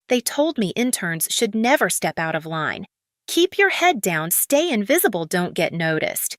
They told me interns should never step out of line. Keep your head down, stay invisible, don't get noticed.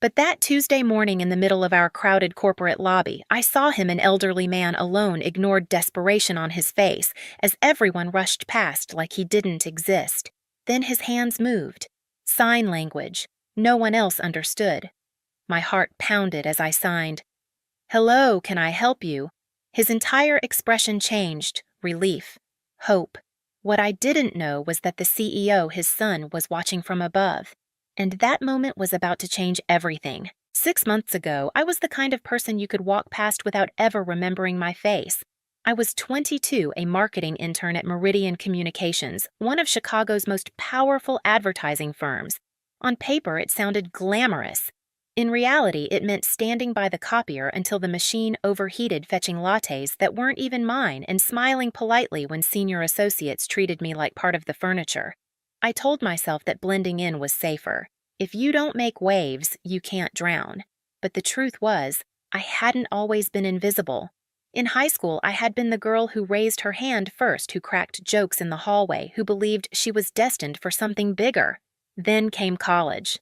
But that Tuesday morning in the middle of our crowded corporate lobby, I saw him, an elderly man alone, ignored desperation on his face as everyone rushed past like he didn't exist. Then his hands moved. Sign language. No one else understood. My heart pounded as I signed, "Hello, can I help you?" His entire expression changed. Relief. Hope. What I didn't know was that the CEO, his son, was watching from above. And that moment was about to change everything. 6 months ago, I was the kind of person you could walk past without ever remembering my face. I was 22, a marketing intern at Meridian Communications, one of Chicago's most powerful advertising firms. On paper, it sounded glamorous. In reality, it meant standing by the copier until the machine overheated, fetching lattes that weren't even mine and smiling politely when senior associates treated me like part of the furniture. I told myself that blending in was safer. If you don't make waves, you can't drown. But the truth was, I hadn't always been invisible. In high school, I had been the girl who raised her hand first, who cracked jokes in the hallway, who believed she was destined for something bigger. Then came college.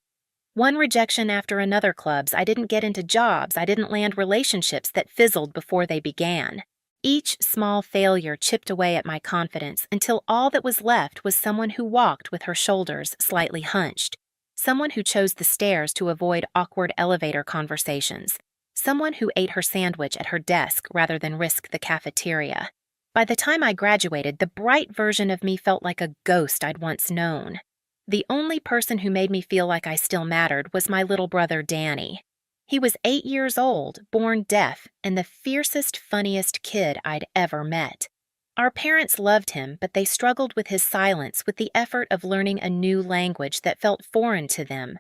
One rejection after another clubs, I didn't get into jobs, I didn't land relationships that fizzled before they began. Each small failure chipped away at my confidence until all that was left was someone who walked with her shoulders slightly hunched, someone who chose the stairs to avoid awkward elevator conversations, someone who ate her sandwich at her desk rather than risk the cafeteria. By the time I graduated, the bright version of me felt like a ghost I'd once known. The only person who made me feel like I still mattered was my little brother Danny. He was 8 years old, born deaf, and the fiercest, funniest kid I'd ever met. Our parents loved him, but they struggled with his silence, with the effort of learning a new language that felt foreign to them.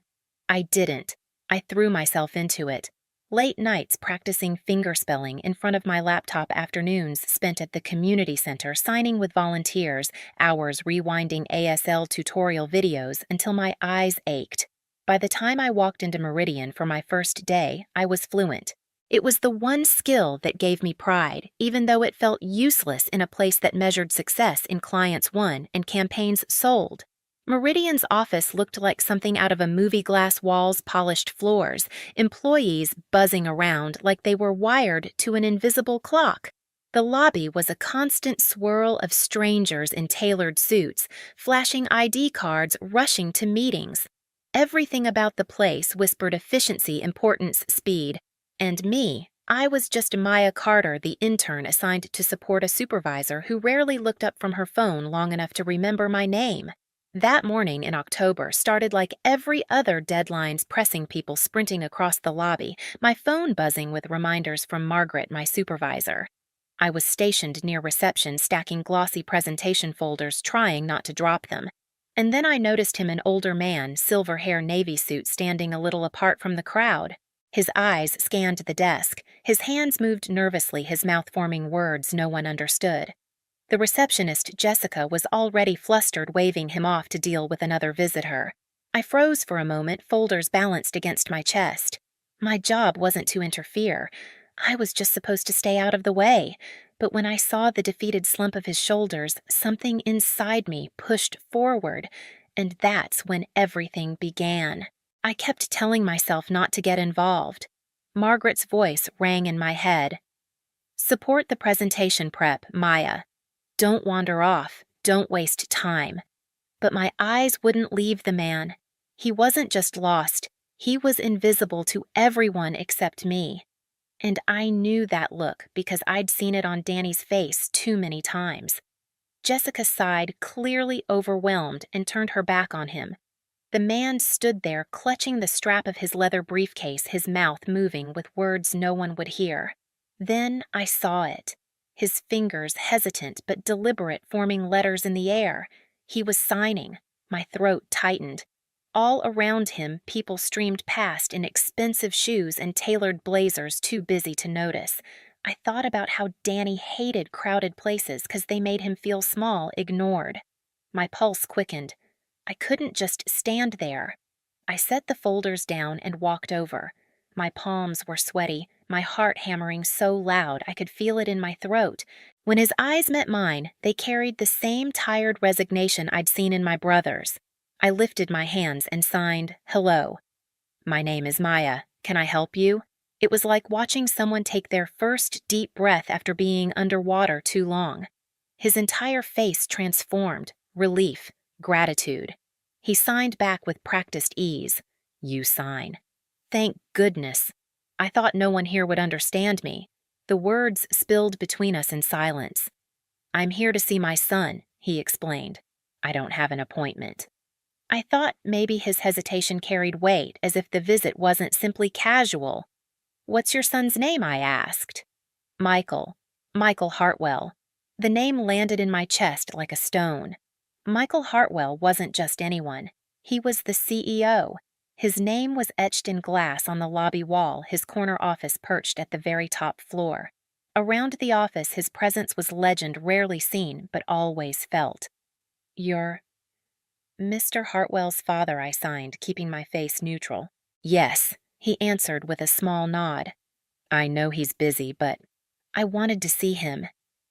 I didn't. I threw myself into it. Late nights practicing fingerspelling in front of my laptop, afternoons spent at the community center signing with volunteers, hours rewinding ASL tutorial videos until my eyes ached. By the time I walked into Meridian for my first day, I was fluent. It was the one skill that gave me pride, even though it felt useless in a place that measured success in clients won and campaigns sold. Meridian's office looked like something out of a movie, glass walls, polished floors, employees buzzing around like they were wired to an invisible clock. The lobby was a constant swirl of strangers in tailored suits, flashing ID cards, rushing to meetings. Everything about the place whispered efficiency, importance, speed. And me, I was just Maya Carter, the intern assigned to support a supervisor who rarely looked up from her phone long enough to remember my name. That morning in October started like every other, deadlines pressing, people sprinting across the lobby, my phone buzzing with reminders from Margaret, my supervisor. I was stationed near reception, stacking glossy presentation folders, trying not to drop them. And then I noticed him, an older man, silver hair, navy suit, standing a little apart from the crowd. His eyes scanned the desk. His hands moved nervously, his mouth forming words no one understood. The receptionist, Jessica, was already flustered, waving him off to deal with another visitor. I froze for a moment, folders balanced against my chest. My job wasn't to interfere. I was just supposed to stay out of the way. But when I saw the defeated slump of his shoulders, something inside me pushed forward, and that's when everything began. I kept telling myself not to get involved. Margaret's voice rang in my head. "Support the presentation prep, Maya. Don't wander off. Don't waste time." But my eyes wouldn't leave the man. He wasn't just lost. He was invisible to everyone except me. And I knew that look because I'd seen it on Danny's face too many times. Jessica sighed, clearly overwhelmed, and turned her back on him. The man stood there, clutching the strap of his leather briefcase, his mouth moving with words no one would hear. Then I saw it. His fingers, hesitant but deliberate, forming letters in the air. He was signing. My throat tightened. All around him, people streamed past in expensive shoes and tailored blazers, too busy to notice. I thought about how Danny hated crowded places because they made him feel small, ignored. My pulse quickened. I couldn't just stand there. I set the folders down and walked over. My palms were sweaty, my heart hammering so loud I could feel it in my throat, When his eyes met mine, they carried the same tired resignation I'd seen in my brother's. I lifted my hands and signed, "Hello. My name is Maya. Can I help you?" It was like watching someone take their first deep breath after being underwater too long. His entire face transformed, relief, gratitude. He signed back with practiced ease. "You sign." Thank goodness. I thought no one here would understand me. The words spilled between us in silence. "I'm here to see my son," he explained. "I don't have an appointment." I thought maybe his hesitation carried weight, as if the visit wasn't simply casual. "What's your son's name?" I asked. "Michael. Michael Hartwell." The name landed in my chest like a stone. Michael Hartwell wasn't just anyone. He was the CEO. His name was etched in glass on the lobby wall, his corner office perched at the very top floor. Around the office, his presence was legend rarely seen, but always felt. "You're Mr. Hartwell's father," I signed, keeping my face neutral. "Yes," he answered with a small nod. "I know he's busy, but I wanted to see him."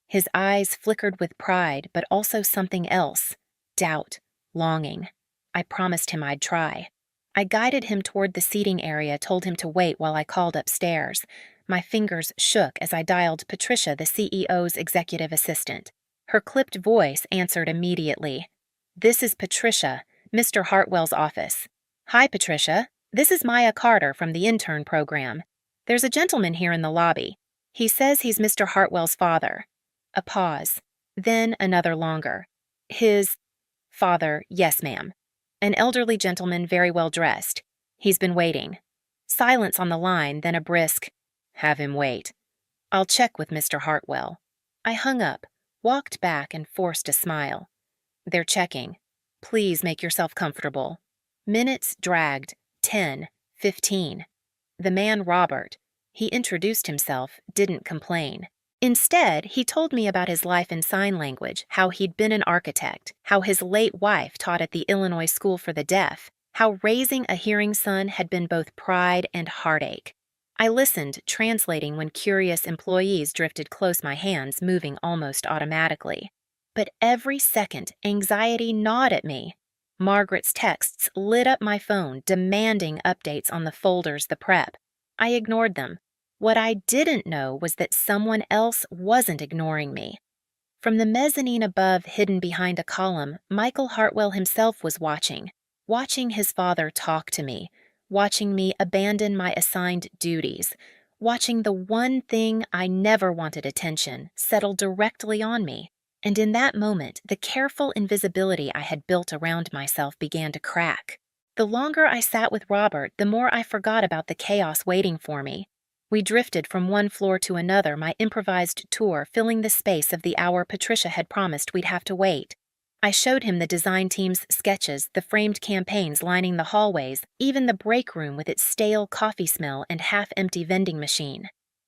His eyes flickered with pride, but also something else. Doubt, longing. I promised him I'd try. I guided him toward the seating area, told him to wait while I called upstairs. My fingers shook as I dialed Patricia, the CEO's executive assistant. Her clipped voice answered immediately. "This is Patricia, Mr. Hartwell's office." "Hi, Patricia. This is Maya Carter from the intern program. There's a gentleman here in the lobby. He says he's Mr. Hartwell's father." A pause. Then another longer. "His father, yes, ma'am. An elderly gentleman, very well dressed. He's been waiting." Silence on the line, then a brisk, "Have him wait. I'll check with Mr. Hartwell." I hung up, walked back, and forced a smile. "They're checking. Please make yourself comfortable." Minutes dragged. 10, 15. The man, Robert, he introduced himself, didn't complain. Instead, he told me about his life in sign language, how he'd been an architect, how his late wife taught at the Illinois School for the Deaf, how raising a hearing son had been both pride and heartache. I listened, translating when curious employees drifted close my hands, moving almost automatically. But every second, anxiety gnawed at me. Margaret's texts lit up my phone, demanding updates on the folders, the prep. I ignored them. What I didn't know was that someone else wasn't ignoring me. From the mezzanine above, hidden behind a column, Michael Hartwell himself was watching his father talk to me, watching me abandon my assigned duties, watching the one thing I never wanted attention settle directly on me. And in that moment, the careful invisibility I had built around myself began to crack. The longer I sat with Robert, the more I forgot about the chaos waiting for me. We drifted from one floor to another, my improvised tour filling the space of the hour Patricia had promised we'd have to wait. I showed him the design team's sketches, the framed campaigns lining the hallways, even the break room with its stale coffee smell and half-empty vending machine.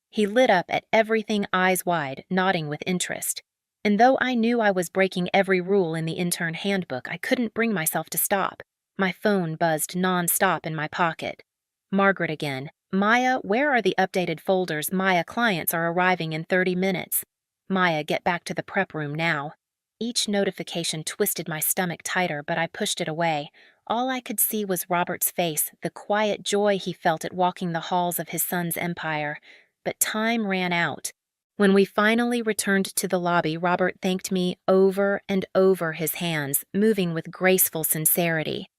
He lit up at everything eyes wide, nodding with interest. And though I knew I was breaking every rule in the intern handbook, I couldn't bring myself to stop. My phone buzzed non-stop in my pocket. Margaret again. "Maya, where are the updated folders? Maya, clients are arriving in 30 minutes. Maya, get back to the prep room now." Each notification twisted my stomach tighter, but I pushed it away. All I could see was Robert's face, the quiet joy he felt at walking the halls of his son's empire. But time ran out. When we finally returned to the lobby, Robert thanked me over and over, his hands moving with graceful sincerity.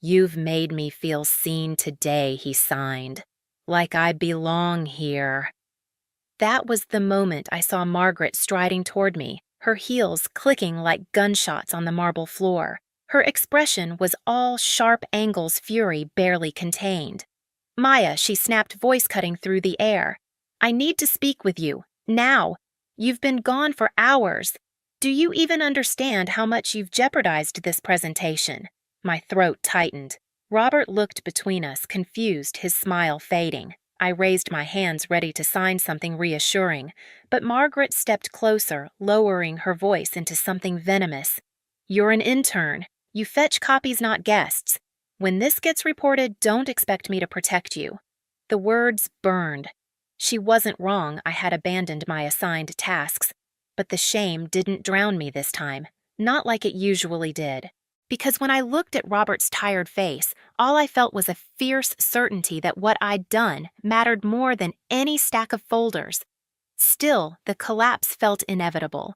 "You've made me feel seen today," he signed. "Like I belong here." That was the moment I saw Margaret striding toward me, her heels clicking like gunshots on the marble floor. Her expression was all sharp angles, fury barely contained. "Maya," she snapped, voice cutting through the air. "I need to speak with you. Now. You've been gone for hours. Do you even understand how much you've jeopardized this presentation?" My throat tightened. Robert looked between us, confused, his smile fading. I raised my hands, ready to sign something reassuring, but Margaret stepped closer, lowering her voice into something venomous. "You're an intern. You fetch copies, not guests. When this gets reported, don't expect me to protect you." The words burned. She wasn't wrong, I had abandoned my assigned tasks, but the shame didn't drown me this time, not like it usually did. Because when I looked at Robert's tired face, all I felt was a fierce certainty that what I'd done mattered more than any stack of folders. Still, the collapse felt inevitable.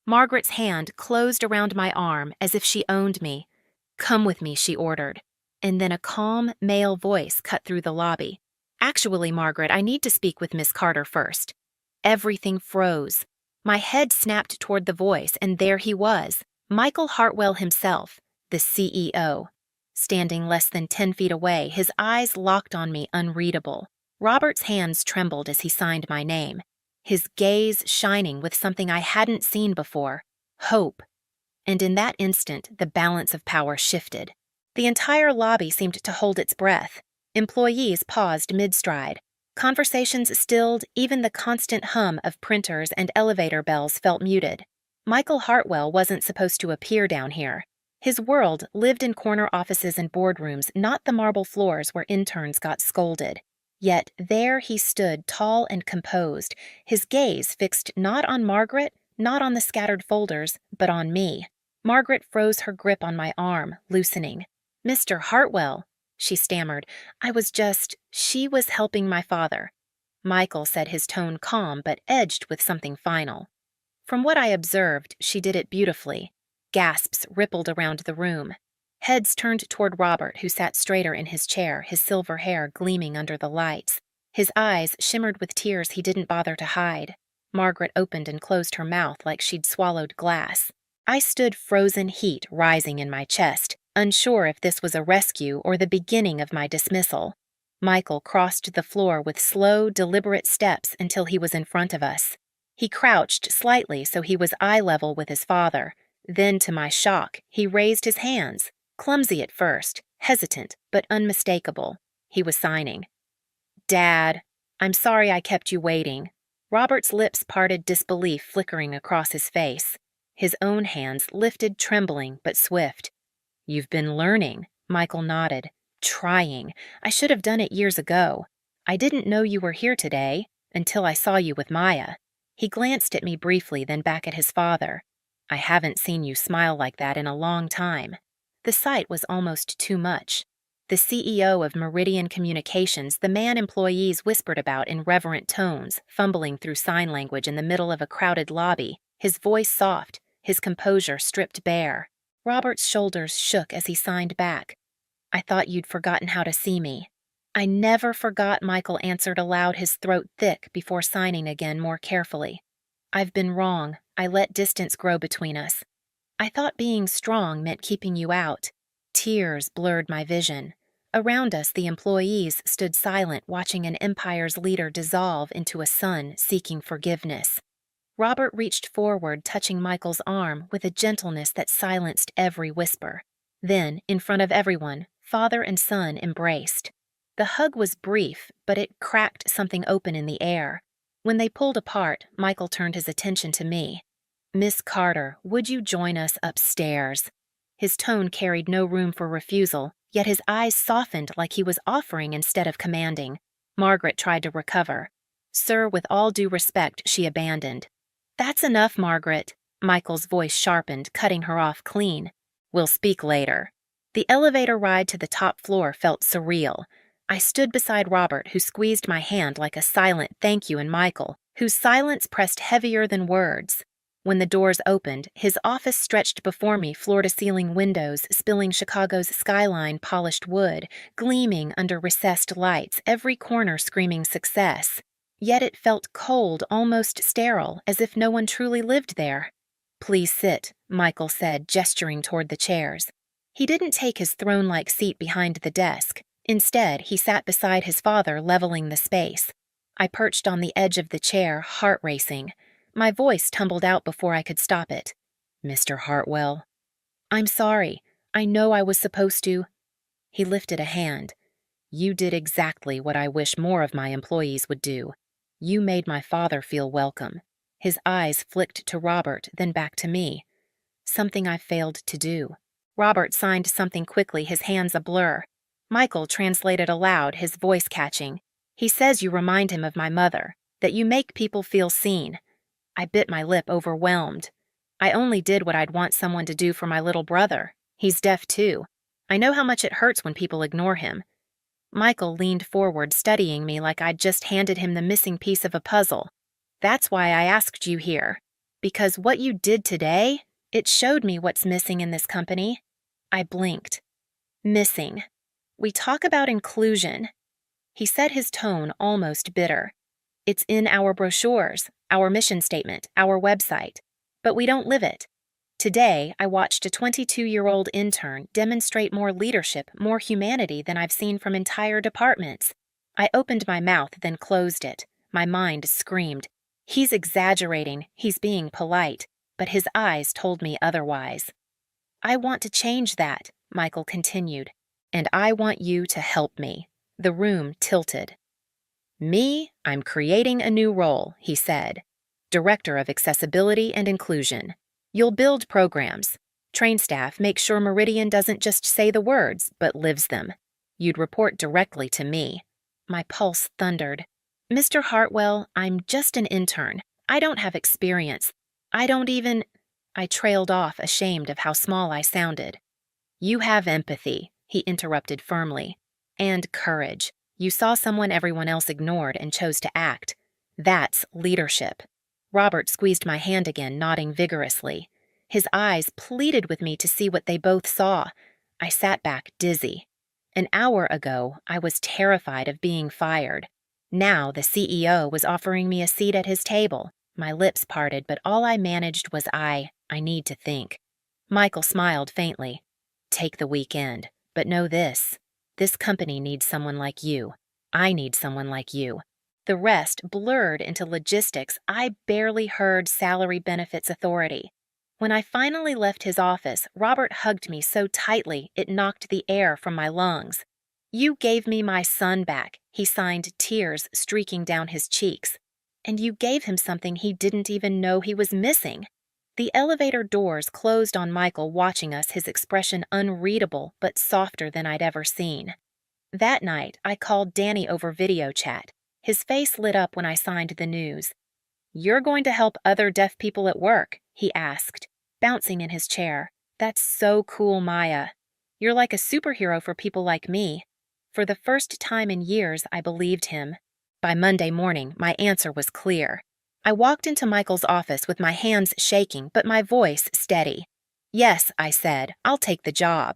Margaret's hand closed around my arm as if she owned me. "Come with me," she ordered. And then a calm, male voice cut through the lobby. "Actually, Margaret, I need to speak with Miss Carter first." Everything froze. My head snapped toward the voice, and there he was, Michael Hartwell himself, the CEO. Standing less than 10 feet away, his eyes locked on me unreadable. Robert's hands trembled as he signed my name, his gaze shining with something I hadn't seen before, hope. And in that instant, the balance of power shifted. The entire lobby seemed to hold its breath. Employees paused mid-stride. Conversations stilled, even the constant hum of printers and elevator bells felt muted. Michael Hartwell wasn't supposed to appear down here. His world lived in corner offices and boardrooms, not the marble floors where interns got scolded. Yet there he stood, tall and composed, his gaze fixed not on Margaret, not on the scattered folders, but on me. Margaret froze her grip on my arm, loosening. "Mr. Hartwell," she stammered. She was helping my father." Michael said, his tone calm but edged with something final. From what I observed, she did it beautifully. Gasps rippled around the room. Heads turned toward Robert, who sat straighter in his chair, his silver hair gleaming under the lights. His eyes shimmered with tears he didn't bother to hide. Margaret opened and closed her mouth like she'd swallowed glass. I stood, frozen heat rising in my chest, unsure if this was a rescue or the beginning of my dismissal. Michael crossed the floor with slow, deliberate steps until he was in front of us. He crouched slightly so he was eye level with his father. Then, to my shock, he raised his hands, clumsy at first, hesitant but unmistakable. He was signing. "Dad, I'm sorry I kept you waiting." Robert's lips parted, disbelief flickering across his face. His own hands lifted, trembling but swift. "You've been learning," Michael nodded. "Trying. I should have done it years ago. I didn't know you were here today, until I saw you with Maya." He glanced at me briefly, then back at his father. "I haven't seen you smile like that in a long time." The sight was almost too much. The CEO of Meridian Communications, the man employees whispered about in reverent tones, fumbling through sign language in the middle of a crowded lobby, his voice soft, his composure stripped bare. Robert's shoulders shook as he signed back. "I thought you'd forgotten how to see me." "I never forgot," Michael answered aloud, his throat thick, before signing again more carefully. "I've been wrong. I let distance grow between us. I thought being strong meant keeping you out." Tears blurred my vision. Around us, the employees stood silent, watching an empire's leader dissolve into a son seeking forgiveness. Robert reached forward, touching Michael's arm with a gentleness that silenced every whisper. Then, in front of everyone, father and son embraced. The hug was brief, but it cracked something open in the air. When they pulled apart, Michael turned his attention to me. "Miss Carter, would you join us upstairs?" His tone carried no room for refusal, yet his eyes softened like he was offering instead of commanding. Margaret tried to recover. "Sir, with all due respect," she abandoned. "That's enough, Margaret." Michael's voice sharpened, cutting her off clean. "We'll speak later." The elevator ride to the top floor felt surreal. I stood beside Robert, who squeezed my hand like a silent thank you, and Michael, whose silence pressed heavier than words. When the doors opened, his office stretched before me, floor-to-ceiling windows spilling Chicago's skyline polished wood, gleaming under recessed lights, every corner screaming success. Yet it felt cold, almost sterile, as if no one truly lived there. "Please sit," Michael said, gesturing toward the chairs. He didn't take his throne-like seat behind the desk. Instead, he sat beside his father, leveling the space. I perched on the edge of the chair, heart racing. My voice tumbled out before I could stop it. "Mr. Hartwell." "I'm sorry. I know I was supposed to." He lifted a hand. "You did exactly what I wish more of my employees would do. You made my father feel welcome." His eyes flicked to Robert, then back to me. "Something I failed to do." Robert signed something quickly, his hands a blur. Michael translated aloud, his voice catching. "He says you remind him of my mother, that you make people feel seen." I bit my lip, overwhelmed. I only did what I'd want someone to do for my little brother. He's deaf too. I know how much it hurts when people ignore him. Michael leaned forward, studying me like I'd just handed him the missing piece of a puzzle. That's why I asked you here. Because what you did today, it showed me what's missing in this company. I blinked. Missing. We talk about inclusion. He said, his tone almost bitter. It's in our brochures, our mission statement, our website. But we don't live it. Today, I watched a 22-year-old intern demonstrate more leadership, more humanity than I've seen from entire departments. I opened my mouth, then closed it. My mind screamed. He's exaggerating, he's being polite, but his eyes told me otherwise. I want to change that, Michael continued, and I want you to help me. The room tilted. Me, I'm creating a new role, he said. Director of Accessibility and Inclusion. You'll build programs, train staff, make sure Meridian doesn't just say the words, but lives them. You'd report directly to me. My pulse thundered. Mr. Hartwell, I'm just an intern. I don't have experience. I trailed off, ashamed of how small I sounded. You have empathy, he interrupted firmly. And courage. You saw someone everyone else ignored and chose to act. That's leadership. Robert squeezed my hand again, nodding vigorously. His eyes pleaded with me to see what they both saw. I sat back, dizzy. An hour ago, I was terrified of being fired. Now the CEO was offering me a seat at his table. My lips parted, but all I managed was I need to think. Michael smiled faintly. Take the weekend, but know this. This company needs someone like you. I need someone like you. The rest blurred into logistics. I barely heard salary benefits authority. When I finally left his office, Robert hugged me so tightly it knocked the air from my lungs. You gave me my son back, he signed, tears streaking down his cheeks. And you gave him something he didn't even know he was missing. The elevator doors closed on Michael, watching us, his expression unreadable but softer than I'd ever seen. That night, I called Danny over video chat. His face lit up when I signed the news. You're going to help other deaf people at work, he asked, bouncing in his chair. That's so cool, Maya. You're like a superhero for people like me. For the first time in years, I believed him. By Monday morning, my answer was clear. I walked into Michael's office with my hands shaking, but my voice steady. Yes, I said, I'll take the job.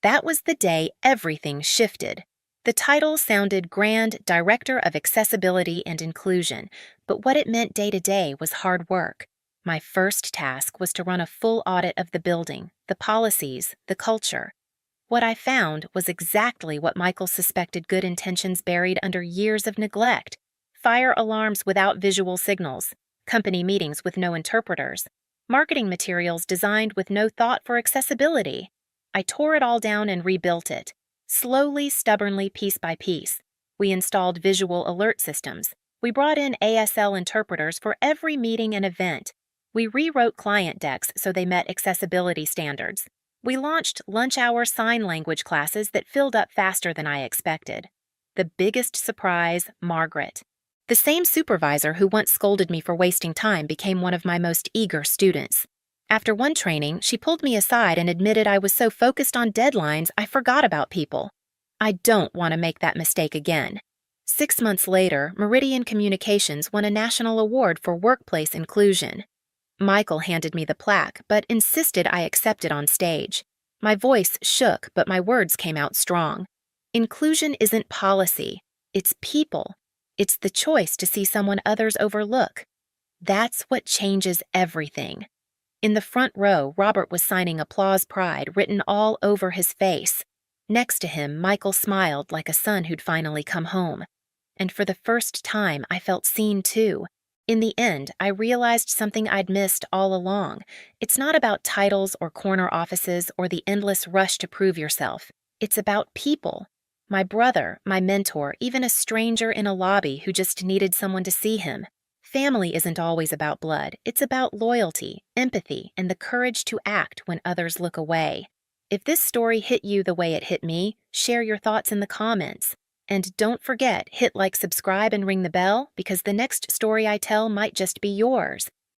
That was the day everything shifted. The title sounded grand, Director of Accessibility and Inclusion, but what it meant day to day was hard work. My first task was to run a full audit of the building, the policies, the culture. What I found was exactly what Michael suspected: good intentions buried under years of neglect. Fire alarms without visual signals, company meetings with no interpreters, marketing materials designed with no thought for accessibility. I tore it all down and rebuilt it. Slowly, stubbornly, piece by piece. We installed visual alert systems. We brought in ASL interpreters for every meeting and event. We rewrote client decks so they met accessibility standards. We launched lunch hour sign language classes that filled up faster than I expected. The biggest surprise, Margaret. The same supervisor who once scolded me for wasting time became one of my most eager students. After one training, she pulled me aside and admitted I was so focused on deadlines I forgot about people. I don't want to make that mistake again. 6 months later, Meridian Communications won a national award for workplace inclusion. Michael handed me the plaque, but insisted I accept it on stage. My voice shook, but my words came out strong. Inclusion isn't policy, it's people. It's the choice to see someone others overlook. That's what changes everything. In the front row, Robert was signing Applause Pride written all over his face. Next to him, Michael smiled like a son who'd finally come home. And for the first time, I felt seen too. In the end, I realized something I'd missed all along. It's not about titles or corner offices or the endless rush to prove yourself. It's about people. My brother, my mentor, even a stranger in a lobby who just needed someone to see him. Family isn't always about blood. It's about loyalty, empathy, and the courage to act when others look away. If this story hit you the way it hit me, share your thoughts in the comments. And don't forget, hit like, subscribe, and ring the bell, because the next story I tell might just be yours.